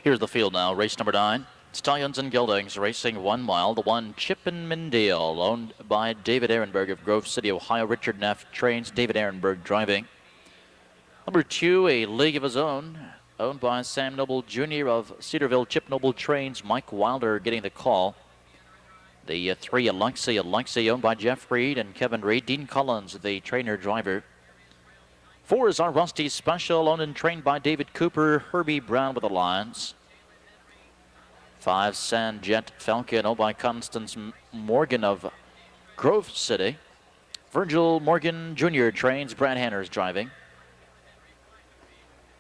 Here's the field now. Race number 9. Stallions and Geldings racing 1 mile. The 1, Chippendale, owned by David Ehrenberg of Grove City, Ohio. Richard Neff trains. David Ehrenberg driving. Number 2, A League of His Own, owned by Sam Noble Jr. of Cedarville. Chip Noble trains. Mike Wilder getting the call. The 3, ALEXEI, owned by Jeff Reed and Kevin Reed. Dean Collins, the trainer driver. 4 is our Rusty Special, owned and trained by David Cooper. Herbie Brown with the lines. 5, Sandjet Falcon, owned by Constance Morgan of Grove City. Virgil Morgan Jr. trains. Brad Hanners driving.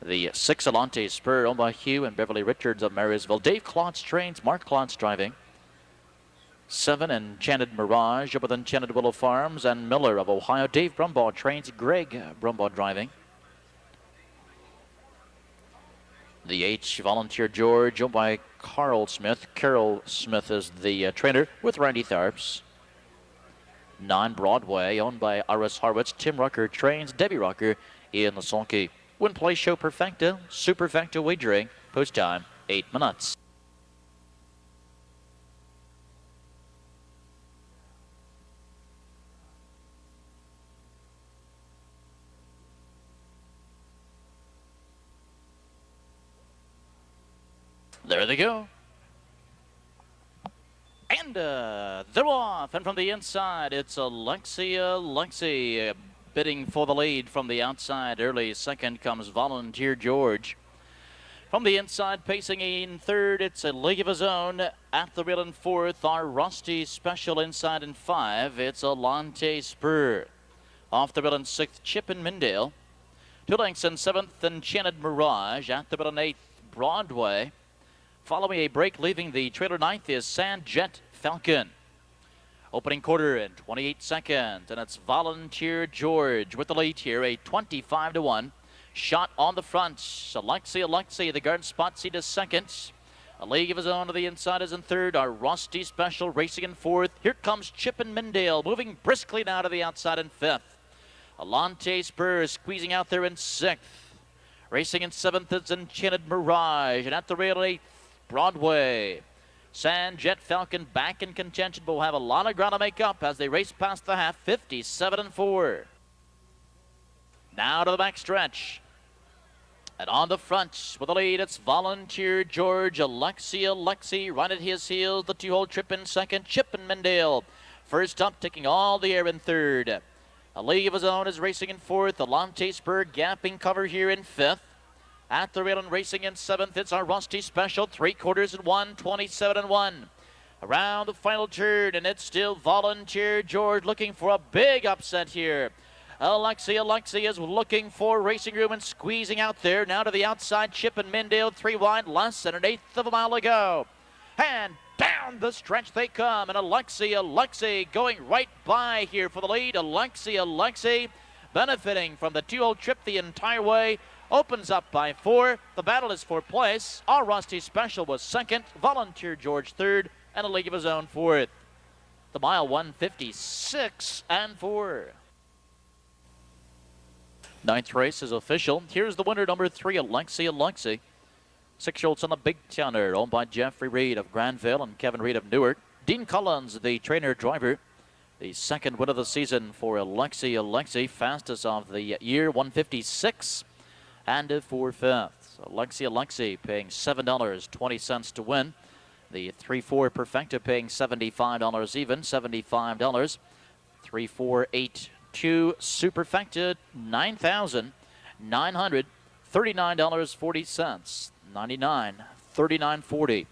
The 6, Alante Spur, owned by Hugh and Beverly Richards of Marysville. Dave Klotz trains. Mark Klotz driving. 7, Enchanted Mirage, up with Enchanted Willow Farms and Miller of Ohio. Dave Brumbaugh trains. Greg Brumbaugh driving. The H, Volunteer George, owned by Carl Smith. Carol Smith is the trainer with Randy Tharps. 9, Broadway, owned by Iris Harwitz. Tim Rucker trains. Debbie Rucker in the sulky. Win Play Show Perfecta, Superfecta wagering. Post time, 8 minutes. There they go. And they're off. And from the inside, it's ALEXEI bidding for the lead from the outside. Early second comes Volunteer George. From the inside, pacing in third, it's A League of His Own. At the rail in fourth, our Rusty Special inside in 5. It's Alante Spur. Off the rail in sixth, Chippendale. 2 lengths in seventh, Enchanted Mirage. At the rail in eighth, Broadway. Following a break, leaving the trailer ninth, is Sandjet Falcon. Opening quarter in 28 seconds, and it's Volunteer George with the lead here, a 25-1 shot on the front. ALEXEI, the guard spot seat is second. A League of His Own to the inside is in third. Our Rusty Special racing in fourth. Here comes Chippendale, moving briskly now to the outside in fifth. Alante Spur squeezing out there in sixth. Racing in seventh is Enchanted Mirage, and at the rail in eighth, Broadway. Sandjet Falcon back in contention, but will have a lot of ground to make up as they race past the half, 57-4. Now to the back stretch. And on the front with the lead, it's Volunteer George. ALEXEI right at his heels. The 2-hole trip in second. Chippendale first up, taking all the air in third. A League of His Own is racing in fourth. Alante Spur gapping cover here in fifth. At the rail and racing in seventh, it's our Rusty Special. 3/4 and 1, 27-1. Around the final turn, and it's still Volunteer George looking for a big upset here. ALEXEI is looking for racing room and squeezing out there. Now to the outside, Chippendale 3 wide, less than 1/8 of a mile to go. And down the stretch they come, and ALEXEI going right by here for the lead. ALEXEI benefiting from the 2-hole trip the entire way. Opens up by 4. The battle is for place. Our Rusty Special was second. Volunteer George third. And A League of His Own fourth. The mile 156-4. Ninth race is official. Here's the winner, number 3, ALEXEI. 6-year-olds on the Big Towner, owned by Jeffrey Reed of Granville and Kevin Reed of Newark. Dean Collins, the trainer driver. The second win of the season for ALEXEI. Fastest of the year, 156. And for fifth, ALEXEI paying $7.20 to win. The 3-4 Perfecta paying $75 even, $75. 3-4-8-2 Superfecta, $9,939.40. $99.39.40.